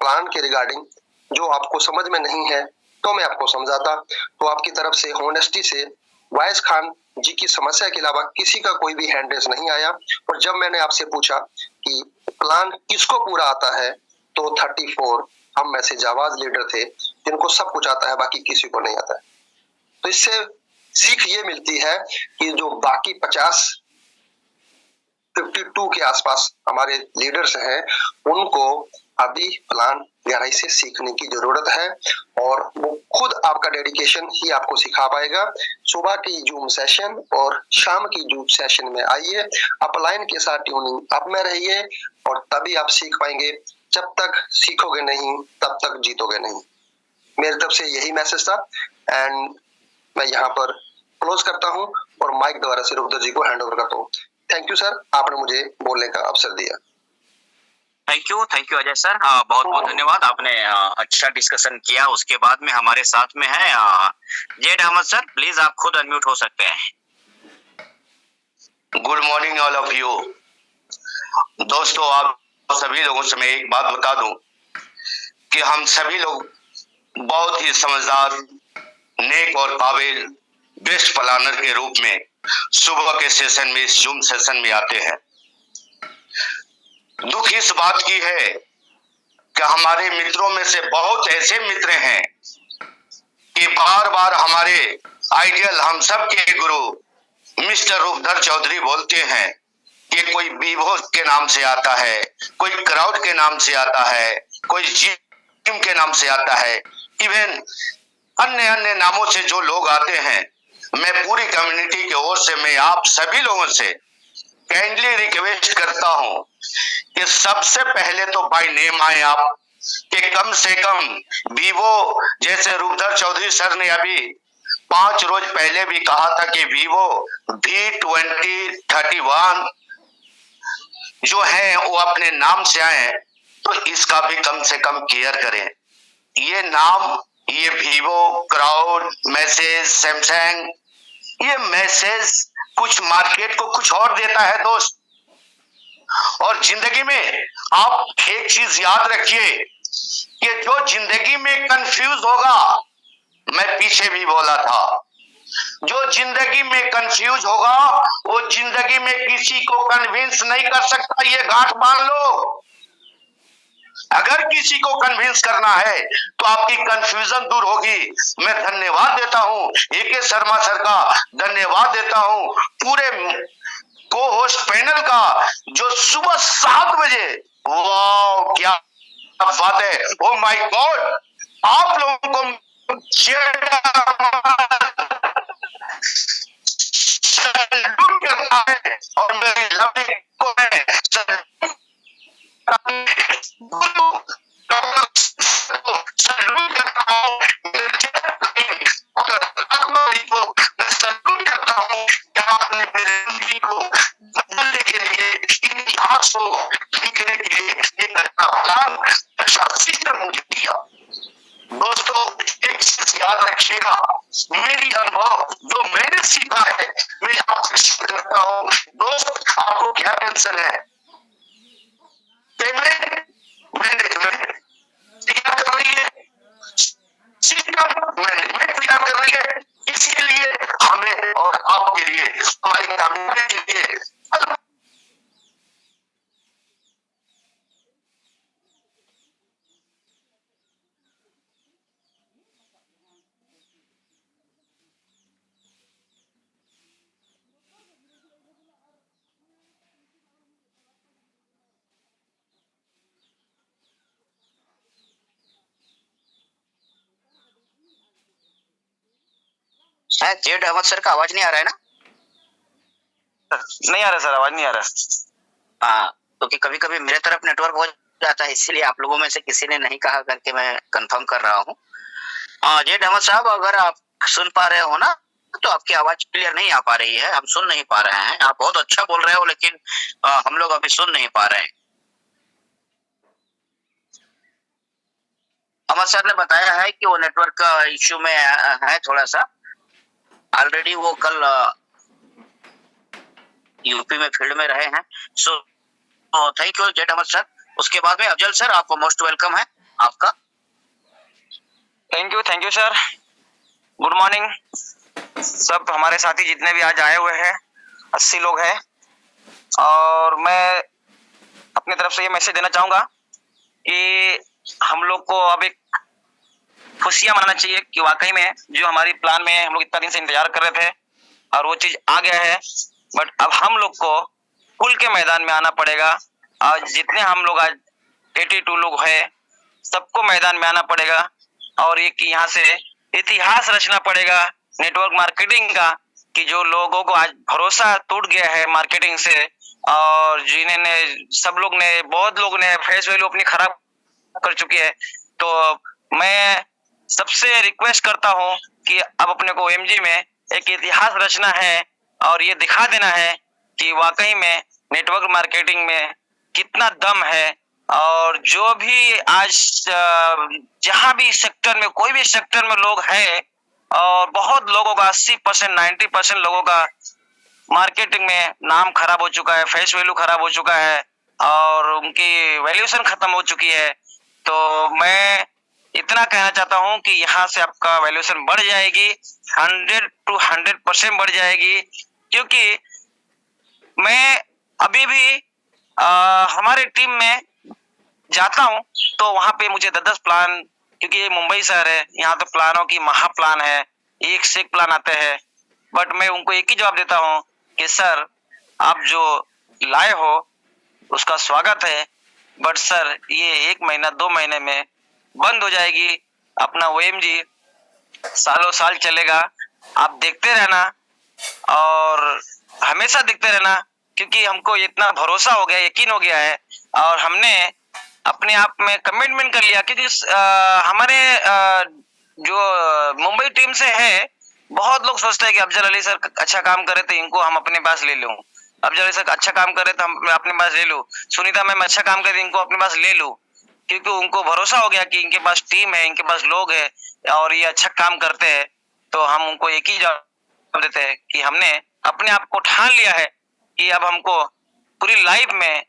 प्लान के रिगार्डिंग जो आपको समझ में नहीं है तो मैं आपको समझाता। तो आपकी तरफ से होनेस्टी से वाइस खान जी की समस्या के अलावा किसी का कोई भी हैंड रेस नहीं आया। और जब मैंने आपसे पूछा कि प्लान किसको पूरा आता है, तो 34 हम में से जावाज लीडर थे जिनको सब कुछ आता है, बाकी किसी को नहीं आता है। तो इससे सीख ये मिलती है कि जो बाकी 52 के आसपास हमारे लीडर्स हैं, उनको अभी प्लान गहराई से सीखने की जरूरत है और वो खुद आपका डेडिकेशन ही आपको सिखा पाएगा। सुबह की जूम सेशन और शाम की जूम सेशन में आइए, अपलाइन के साथ ट्यूनिंग अप में रहिए और तभी आप सीख पाएंगे। जब तक सीखोगे नहीं तब तक जीतोगे नहीं। मेरी तरफ से यही मैसेज था एंड मैं यहाँ पर क्लोज करता हूँ और माइक द्वारा से रुद्र जी को हैंड ओवर करता हूँ। थैंक यू सर, आपने मुझे बोलने का अवसर दिया।
थैंक यू अजय सर, बहुत बहुत धन्यवाद। आपने अच्छा डिस्कशन किया। उसके बाद में हमारे साथ में है जेड अहमद सर, प्लीज आप खुद अनम्यूट हो सकते हैं।
Good morning all of you. दोस्तों, आप सभी लोगों से मैं एक बात बता दूं कि हम सभी लोग बहुत ही समझदार, नेक और काबिल बेस्ट प्लानर के रूप में सुबह के सेशन में, इस जूम सेशन में आते हैं। दुख इस बात की है कि हमारे मित्रों में से बहुत ऐसे मित्र हैं कि बार बार हमारे आइडियल, हम सब के गुरु मिस्टर रूपधर चौधरी बोलते हैं कि कोई वीवो के नाम से आता है, कोई क्राउड के नाम से आता है, कोई जिम के नाम से आता है, इवन अन्य अन्य नामों से जो लोग आते हैं। मैं पूरी कम्युनिटी की ओर से मैं आप सभी लोगों से काइंडली रिक्वेस्ट करता हूं कि सबसे पहले तो बाय नेम आए आप, कि कम से कम वीवो, जैसे रूपधर चौधरी सर ने अभी 5 रोज पहले भी कहा था कि वीवो V2031 जो है वो अपने नाम से आए, तो इसका भी कम से कम केयर करें। ये नाम, ये वीवो, क्राउड, मैसेज, सैमसंग, ये मैसेज कुछ मार्केट को कुछ और देता है दोस्त। और जिंदगी में आप एक चीज याद रखिए कि जो जिंदगी में कंफ्यूज होगा, मैं पीछे भी बोला था, जो जिंदगी में कंफ्यूज होगा वो जिंदगी में किसी को कन्विंस नहीं कर सकता। ये गांठ बांध लो। अगर किसी को कन्विंस करना है तो आपकी कंफ्यूजन दूर होगी। मैं धन्यवाद देता हूं AK शर्मा सर का, धन्यवाद देता हूं पूरे को होस्ट पैनल का, जो सुबह 7 बजे, वाह क्या बात है, ओ माय गॉड, आप लोगों को सैल्यूट करना है और मेरी लवली को मैं दोस्तों, एक चीज याद रखिएगा, मेरी अनुभव जो मैंने सीखा है मैं आपसे शेयर करता हूँ। दोस्त, आपको क्या टेंशन है? पेमेंट मैनेजमेंट तैयार कर रही है, मैनेजमेंट तैयार कर रही है। इसके लिए हमें और आपके लिए, हमारी कम्युनिटी के लिए
जेड अहमद सर का आवाज नहीं आ रहा है ना?
नहीं आ रहा सर, आवाज नहीं आ रहा।
हाँ, क्योंकि कभी कभी मेरे तरफ नेटवर्क हो जाता है, इसलिए आप लोगों में से किसी ने नहीं कहा करके मैं कंफर्म कर रहा हूँ। जेड अहमद साहब, अगर आप सुन पा रहे हो ना, तो आपकी आवाज क्लियर नहीं आ पा रही है, हम सुन नहीं पा रहे हैं। आप बहुत अच्छा बोल रहे हो, लेकिन हम लोग अभी सुन नहीं पा रहे हैं। अहमद सर ने बताया है कि वो नेटवर्क का इश्यू में है थोड़ा सा। ऑलरेडी वो कल यूपी में फील्ड में रहे हैं। So thank you Z Ahmad sir. उसके बाद में अफजल सर, आपको मोस्ट वेलकम है आपका।
Thank you sir. Good morning सब हमारे साथी जितने भी आज आए हुए हैं, 80 लोग हैं। और मैं अपनी तरफ से ये मैसेज देना चाहूँगा कि हम लोग को अब एक खुशियाँ मनाना चाहिए कि वाकई में जो हमारी प्लान में हम लोग इतना दिन से इंतजार कर रहे थे और वो चीज़ आ गया है। बट अब हम लोग को खुल के मैदान में आना पड़ेगा। आज जितने हम लोग आज 82 लोग हैं, सबको मैदान में आना पड़ेगा और एक यहाँ से इतिहास रचना पड़ेगा नेटवर्क मार्केटिंग का, कि जो लोगों को आज भरोसा टूट गया है मार्केटिंग से और जिन्हें सब लोग ने, बहुत लोग ने फेस वैल्यू अपनी खराब कर चुकी है। तो मैं सबसे रिक्वेस्ट करता हूँ कि अब अपने को एमजी में एक इतिहास रचना है और ये दिखा देना है कि वाकई में नेटवर्क मार्केटिंग में कितना दम है। और जो भी आज जहां भी सेक्टर में, कोई भी सेक्टर में लोग हैं और बहुत लोगों का 80% 90% लोगों का मार्केटिंग में नाम खराब हो चुका है, फेस वैल्यू खराब हो चुका है और उनकी वैल्यूएशन खत्म हो चुकी है। तो मैं इतना कहना चाहता हूं कि यहाँ से आपका वैल्यूएशन बढ़ जाएगी, 100 to 100% बढ़ जाएगी। क्योंकि मैं अभी भी हमारे टीम में जाता हूँ तो वहां पे मुझे 10-10 प्लान, क्योंकि ये मुंबई शहर है, यहाँ तो प्लानों की महाप्लान है, एक से एक प्लान आते हैं। बट मैं उनको एक ही जवाब देता हूँ कि सर आप जो लाए हो उसका स्वागत है, बट सर ये 1 महीना 2 महीने में बंद हो जाएगी। अपना ओएमजी सालों साल चलेगा, आप देखते रहना और हमेशा देखते रहना, क्योंकि हमको इतना भरोसा हो गया, यकीन हो गया है और हमने अपने आप में कमिटमेंट कर लिया। क्योंकि हमारे जो मुंबई टीम से है, बहुत लोग सोचते हैं कि अफजल अली सर अच्छा काम करे तो इनको हम अपने पास ले लूं, अफजल अली सर अच्छा काम करे तो हम अपने पास ले लूं, सुनीता मैम अच्छा काम करे इनको अपने पास ले लूं। क्योंकि उनको भरोसा हो गया कि इनके पास टीम है, इनके पास लोग है और ये अच्छा काम करते हैं। तो हम उनको एक ही जवाब देते हैं कि हमने अपने आप को ठान लिया है कि अब हमको पूरी लाइफ में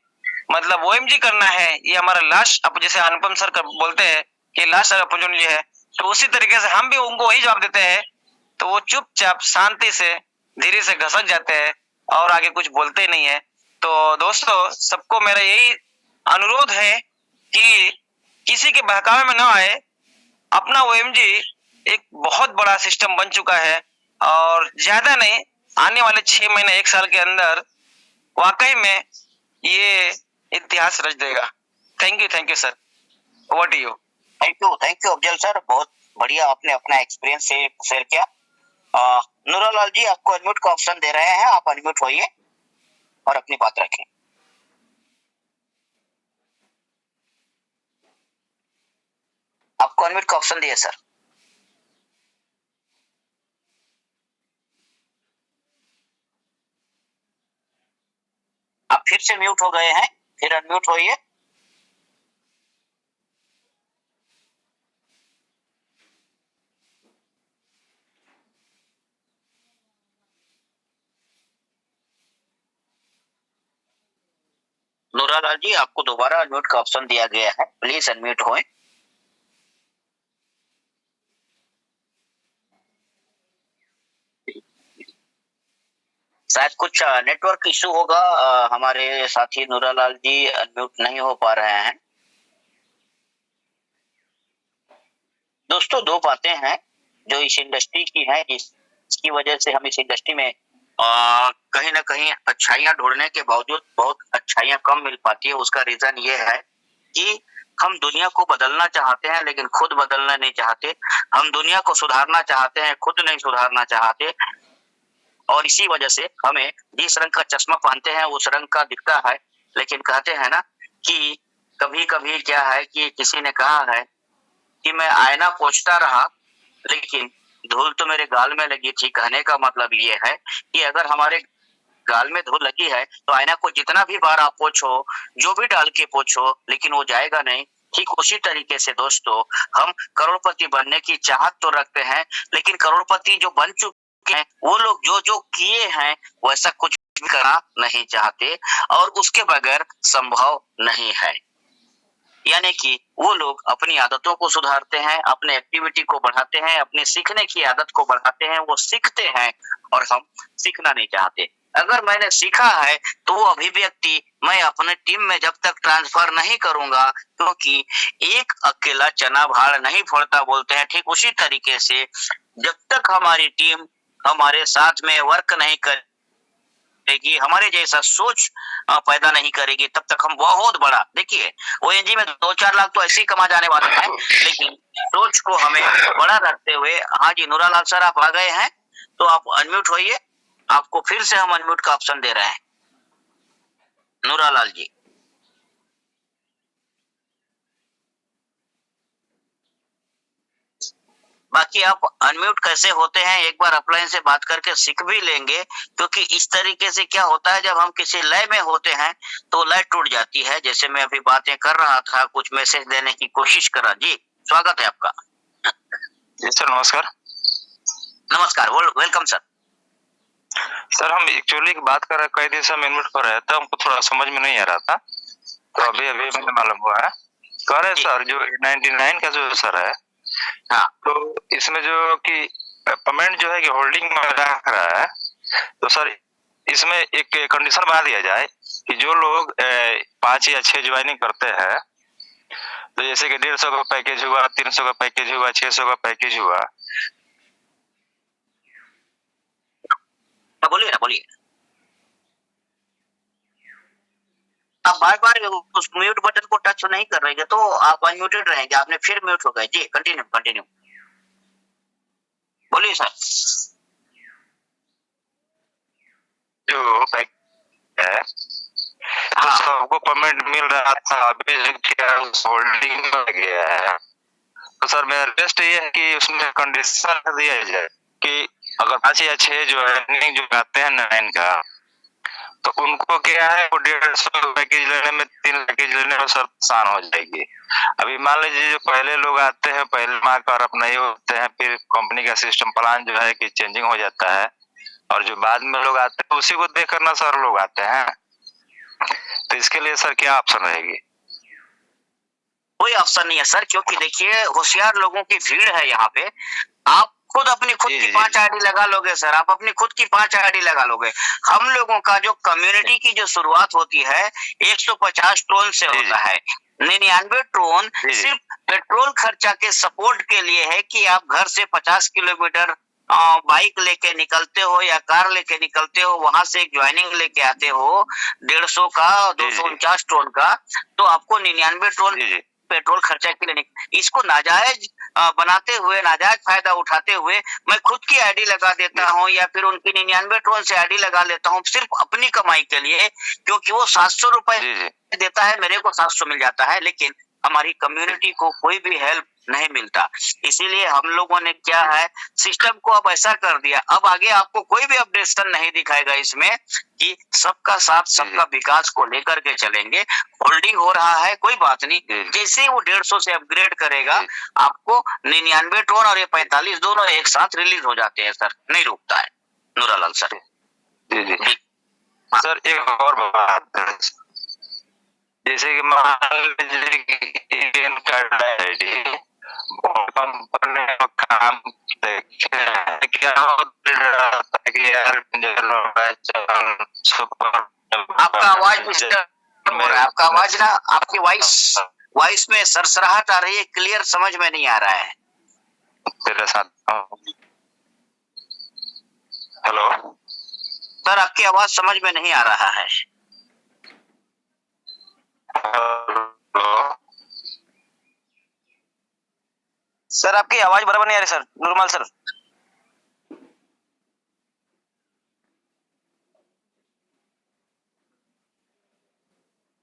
मतलब ओएमजी करना है। ये हमारा लास्ट, अब जैसे अनुपम सर बोलते हैं कि लास्ट अपॉर्चुनिटी है, तो उसी तरीके से हम भी उनको वही जवाब देते हैं। तो वो चुपचाप शांति से धीरे से घसक जाते हैं और आगे कुछ बोलते नहीं है। तो दोस्तों सबको मेरा यही अनुरोध है कि किसी के बहकावे में ना आए। अपना ओएमजी एक बहुत बड़ा सिस्टम बन चुका है और ज्यादा नहीं, आने वाले 6 महीने 1 साल के अंदर वाकई में ये इतिहास रच देगा। Thank you sir, over to you.
Thank you Afzal sir, बहुत बढ़िया आपने अपना एक्सपीरियंस शेयर किया। नूरालाल जी आपको अनम्यूट का ऑप्शन दे रहे हैं, आप अनम्यूट होइए और अपनी बात रखें। आपको अनम्यूट का ऑप्शन दिए सर। आप फिर से म्यूट हो गए हैं, फिर अनम्यूट होइए। नूरालाल जी आपको दोबारा अनम्यूट का ऑप्शन दिया गया है, प्लीज अनम्यूट होएं। शायद कुछ नेटवर्क इशू होगा, हमारे साथी नूरालाल जी अनम्यूट नहीं हो पा रहे हैं। दोस्तों 2 बातें हैं जो इस इंडस्ट्री की हैं, जिसकी वजह से हम इस इंडस्ट्री में कहीं ना कहीं अच्छाइयां ढूंढने के बावजूद बहुत अच्छाइयां कम मिल पाती है। उसका रीजन ये है कि हम दुनिया को बदलना चाहते हैं लेकिन खुद बदलना नहीं चाहते। हम दुनिया को सुधारना चाहते हैं, खुद नहीं सुधारना चाहते। और इसी वजह से हमें जिस रंग का चश्मा पहनते हैं उस रंग का दिखता है। लेकिन कहते हैं ना कि कभी कभी क्या है कि किसी ने कहा है कि मैं आईना पोंछता रहा लेकिन धूल तो मेरे गाल में लगी थी। कहने का मतलब ये है कि अगर हमारे गाल में धूल लगी है तो आईना को जितना भी बार आप पोंछो, जो भी डाल के पोंछो, लेकिन वो जाएगा नहीं। ठीक उसी तरीके से दोस्तों हम करोड़पति बनने की चाहत तो रखते हैं, लेकिन करोड़पति जो बन चुके हैं वो लोग जो जो किए हैं वैसा कुछ करना नहीं चाहते और उसके बगैर संभव नहीं है। यानी कि वो लोग अपनी आदतों को सुधारते हैं, अपने एक्टिविटी को बढ़ाते हैं, अपने सीखने की आदत को बढ़ाते हैं, वो सीखते हैं और हम सीखना नहीं चाहते। अगर मैंने सीखा है तो वो अभिव्यक्ति मैं अपने टीम में जब तक ट्रांसफर नहीं करूंगा, क्योंकि एक अकेला चना भाड़ नहीं फोड़ता बोलते हैं, ठीक उसी तरीके से जब तक हमारी टीम हमारे साथ में वर्क नहीं करेगी, हमारे जैसा सोच पैदा नहीं करेगी, तब तक हम बहुत बड़ा, देखिए ओएनजी में 2-4 लाख तो ऐसे ही कमा जाने वाले हैं, लेकिन सोच को हमें बड़ा रखते हुए। हाँ जी, नूरालाल सर आप आ गए हैं, तो आप अनम्यूट होइए, आपको फिर से हम अनम्यूट का ऑप्शन दे रहे हैं, नूरालाल जी। बाकी आप अनम्यूट कैसे होते हैं एक बार अपलाइन से बात करके सीख भी लेंगे, क्योंकि इस तरीके से क्या होता है जब हम किसी लय में होते हैं तो लय टूट जाती है। जैसे मैं अभी बातें कर रहा था, कुछ मैसेज देने की कोशिश करा। जी स्वागत है आपका।
जी सर नमस्कार।
नमस्कार, वेलकम सर।
सर हम एक्चुअली एक बात कर रहे, कई दिन से हम इनपुट कर रहे थे, हमको थोड़ा समझ में नहीं आ रहा था, तो अभी मैंने मालूम हुआ है। कह रहे सर जो 99 का जो सर है,
हाँ,
तो इसमें जो कि पेमेंट जो है कि होल्डिंग में रख रहा है, तो सर इसमें एक कंडीशन बना दिया जाए कि जो लोग 5 या 6 ज्वाइनिंग करते हैं, तो जैसे कि 150 का पैकेज हुआ, 300 का पैकेज हुआ, 600 का पैकेज हुआ।
बोलिए ना, बोलिए। आप बार बार उस म्यूट बटन को टच नहीं कर रहे तो आप अनम्यूटेड रहेंगे, आपने फिर म्यूट हो गए। जी कंटिन्यू बोलिए सर।
जो पैकेज है तो सबको पेमेंट मिल रहा था, अभी होल्डिंग में गया है, तो सर मेरा रिक्वेस्ट ये है कि उसमें कंडीशन दिया जाए कि अगर 5 या 6 जो है जो आते हैं 9 का, तो उनको क्या है वो 150 पैकेज लेने में 3 पैकेज लेने में सर आसान हो जाएगी। अभी मान लीजिए जो पहले लोग आते हैं, पहले माँ कर अपना ये होते हैं, फिर कंपनी का सिस्टम प्लान जो है कि चेंजिंग हो जाता है, और जो बाद में लोग आते हैं उसी को देख करना सर लोग आते हैं, तो इसके लिए सर क्या ऑप्शन रहेगी?
कोई ऑप्शन नहीं है सर, क्योंकि देखिए होशियार लोगों की भीड़ है यहाँ पे। आप खुद अपनी खुद की 5 आईडी लगा लोगे सर, आप अपनी खुद की 5 आईडी लगा लोगे। हम लोगों का जो कम्युनिटी की जो शुरुआत होती है 150 ट्रोन से होता है। 99 ट्रोन सिर्फ पेट्रोल खर्चा के सपोर्ट के लिए है कि आप घर से 50 किलोमीटर बाइक लेके निकलते हो या कार लेके निकलते हो, वहां से एक ज्वाइनिंग लेके आते हो 150 का 249 ट्रोन का, तो आपको 99 ट्रोन पेट्रोल खर्चा के लिए इसको नाजायज बनाते हुए, नाजायज फायदा उठाते हुए मैं खुद की आईडी लगा देता हूं या फिर उनकी 99 ट्रोन से आईडी लगा लेता हूं सिर्फ अपनी कमाई के लिए, क्योंकि वो 700 रुपए देता है, मेरे को 700 मिल जाता है, लेकिन हमारी कम्युनिटी को कोई भी हेल्प नहीं मिलता। इसीलिए हम लोगों ने क्या है सिस्टम को अब ऐसा कर दिया, अब आगे आपको कोई भी अपडेशन नहीं दिखाएगा इसमें कि सबका साथ सबका विकास को लेकर के चलेंगे। होल्डिंग हो रहा है कोई बात नहीं, जैसे ही वो 150 से अपग्रेड करेगा आपको 99 ट्रोन और ये 45 दोनों एक साथ रिलीज हो जाते हैं सर, नहीं रुकता है। नूरालाल सर।
जी सर एक और बात है, जैसे कि मान लीजिए कंपनी काम देखे क्या
आपका आवाज डिस्टर्ब हो रहा है, आपका आवाज ना, आपकी वॉइस में सरसराहट आ रही है, क्लियर समझ में नहीं आ रहा है।
तेरे साथ हेलो
सर आपकी आवाज समझ में नहीं आ रहा है।
सर आपकी आवाज बराबर नहीं आ रही सर, नॉर्मल सर।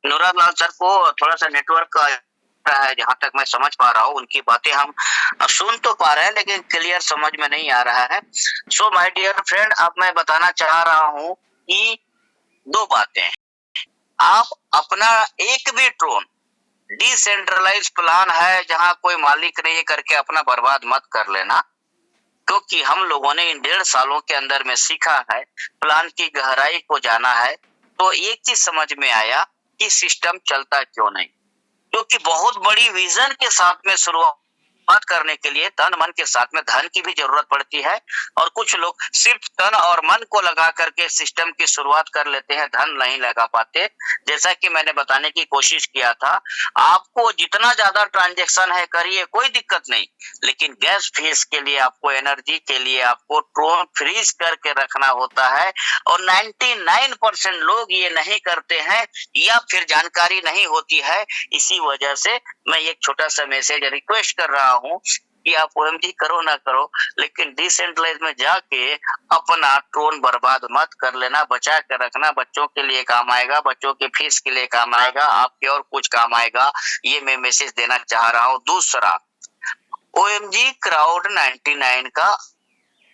नूरालाल सर को थोड़ा सा नेटवर्क का है, जहां तक मैं समझ पा रहा हूँ उनकी बातें हम सुन तो पा रहे हैं लेकिन क्लियर समझ में नहीं आ रहा है। सो माय डियर फ्रेंड, अब मैं बताना चाह रहा हूँ कि 2 बातें, आप अपना एक भी ट्रोन डिसेंट्रलाइज प्लान है जहां कोई मालिक नहीं करके अपना बर्बाद मत कर लेना। क्योंकि हम लोगों ने इन 1.5 सालों के अंदर में सीखा है, प्लान की गहराई को जाना है, तो एक चीज समझ में आया कि सिस्टम चलता क्यों नहीं। क्योंकि बहुत बड़ी विजन के साथ में शुरुआत करने के लिए तन मन के साथ में धन की भी जरूरत पड़ती है, और कुछ लोग सिर्फ तन और मन को लगा करके सिस्टम की शुरुआत कर लेते हैं, धन नहीं लगा पाते। जैसा कि मैंने बताने की कोशिश किया था, आपको जितना ज्यादा ट्रांजैक्शन है करिए, कोई दिक्कत नहीं, लेकिन गैस फीस के लिए, आपको एनर्जी के लिए आपको ट्रोन फ्रीज करके रखना होता है, और 99% लोग ये नहीं करते हैं, या फिर जानकारी नहीं होती है। इसी वजह से मैं एक छोटा सा मैसेज रिक्वेस्ट कर रहा हूँ कि आप ओएमजी करो ना करो, लेकिन डिसेंट्रलाइज में जाके अपना ट्रोन बर्बाद मत कर लेना, बचा के रखना। बच्चों के लिए काम आएगा, बच्चों की फीस के लिए काम आएगा, आपके और कुछ काम आएगा, ये मैं मैसेज देना चाह रहा हूँ। दूसरा, ओएमजी क्राउड 99 का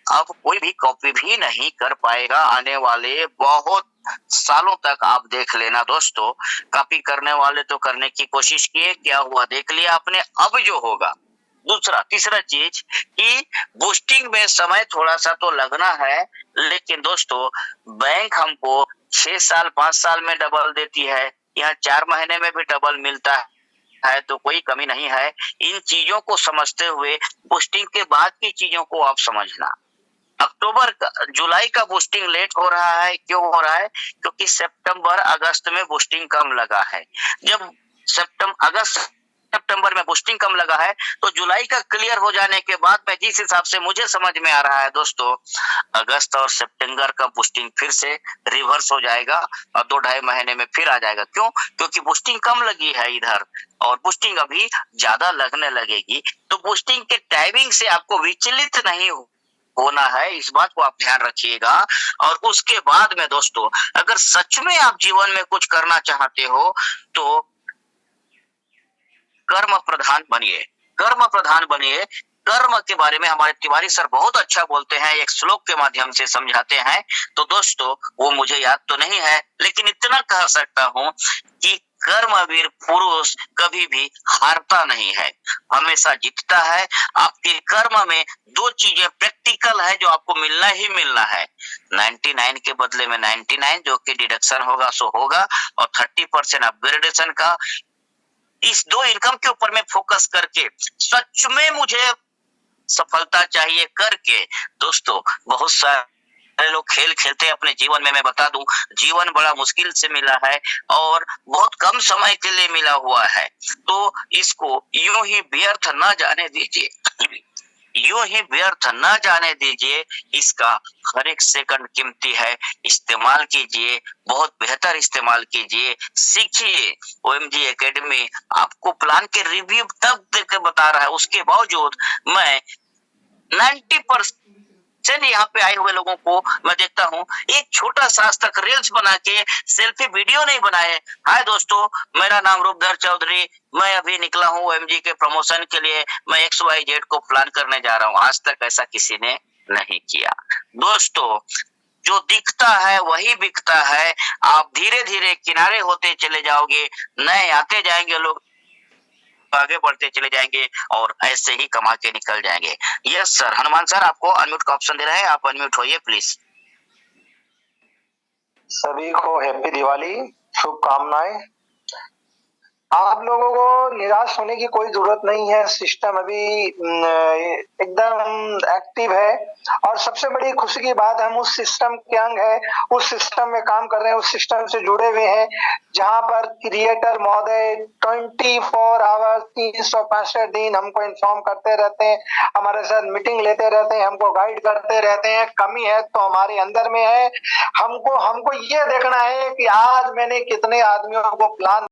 अब कोई भी कॉपी भी नहीं कर पाएगा। आने वाले बहुत सालों तक आप देख लेना दोस्तों, कॉपी करने वाले तो करने की कोशिश किए, क्या हुआ देख लिया आपने, अब जो होगा। दूसरा, तीसरा चीज कि बूस्टिंग में समय थोड़ा सा तो लगना है, लेकिन दोस्तों बैंक हमको 6 साल 5 साल में डबल देती है, यहाँ 4 महीने में भी डबल मिलता है, तो कोई कमी नहीं है। इन चीजों को समझते हुए बूस्टिंग के बाद की चीजों को आप समझना। अक्टूबर जुलाई का बूस्टिंग लेट हो रहा है, क्यों हो रहा है? क्योंकि सितंबर अगस्त में बूस्टिंग कम लगा है। जब सितंबर में बूस्टिंग कम लगा है, तो जुलाई का क्लियर हो जाने के बाद में जिस हिसाब से मुझे समझ में आ रहा है दोस्तों, अगस्त और सितंबर का बूस्टिंग फिर से रिवर्स हो जाएगा और 2-2.5 महीने में फिर आ जाएगा। क्यों? क्योंकि बूस्टिंग कम लगी है इधर, और बूस्टिंग अभी ज्यादा लगने लगेगी। तो बूस्टिंग के टाइमिंग से आपको विचलित नहीं होना है, इस बात को आप ध्यान रखिएगा। और उसके बाद में दोस्तों, अगर सच में आप जीवन में कुछ करना चाहते हो, तो कर्म प्रधान बनिए, कर्म प्रधान बनिए। कर्म के बारे में हमारे तिवारी सर बहुत अच्छा बोलते हैं, एक श्लोक के माध्यम से समझाते हैं। तो दोस्तों वो मुझे याद तो नहीं है, लेकिन इतना कह सकता हूँ कि कर्मवीर पुरुष कभी भी हारता नहीं है, हमेशा जीतता है। आपके कर्म में 2 चीजें प्रैक्टिकल है जो आपको मिलना ही मिलना है। 99 के बदले में 99 जो कि डिडक्शन होगा सो होगा, और 30% अपग्रेडेशन का। इस 2 इनकम के ऊपर में फोकस करके सच में मुझे सफलता चाहिए करके, दोस्तों बहुत सारे लोग खेल खेलते हैं अपने जीवन में। मैं बता दूं, जीवन बड़ा मुश्किल से मिला है और बहुत कम समय के लिए मिला हुआ है, तो इसको यूं ही व्यर्थ न जाने दीजिए, यूं ही व्यर्थ न जाने दीजिए। इसका हर एक सेकंड कीमती है, इस्तेमाल कीजिए, बहुत बेहतर इस्तेमाल कीजिए, सीखिए। ओएमजी एकेडमी आपको प्लान के रिव्यू तक देकर बता रहा है, उसके बावजूद मैं 90% यहाँ पे आए हुए लोगों को मैं देखता हूँ, एक छोटा सा आज तक रील्स बना के सेल्फी वीडियो नहीं बनाए। हाय दोस्तों, मेरा नाम रूपधर चौधरी, मैं अभी निकला हूँ ओएमजी के प्रमोशन के लिए, मैं XYZ को प्लान करने जा रहा हूँ। आज तक ऐसा किसी ने नहीं किया दोस्तों। जो दिखता है वही बिकता है। आप धीरे धीरे किनारे होते चले जाओगे, नए आते जाएंगे लोग, आगे बढ़ते चले जाएंगे और ऐसे ही कमा के निकल जाएंगे। यस सर, हनुमान सर आपको अनम्यूट का ऑप्शन दे रहे हैं, आप अनम्यूट होइए प्लीज।
सभी को हैप्पी दिवाली, शुभकामनाएं। आप लोगों को निराश होने की कोई जरूरत नहीं है, सिस्टम अभी एकदम एक्टिव है, और सबसे बड़ी खुशी की बात, हम उस सिस्टम के अंग है, उस सिस्टम में काम कर रहे हैं, उस सिस्टम से जुड़े हुए हैं जहां पर क्रिएटर महोदय 24 आवर्स 365 दिन हमको इन्फॉर्म करते रहते हैं, हमारे साथ मीटिंग लेते रहते हैं, हमको गाइड करते रहते हैं। कमी है तो हमारे अंदर में है, हमको ये देखना है कि आज मैंने कितने आदमियों को प्लान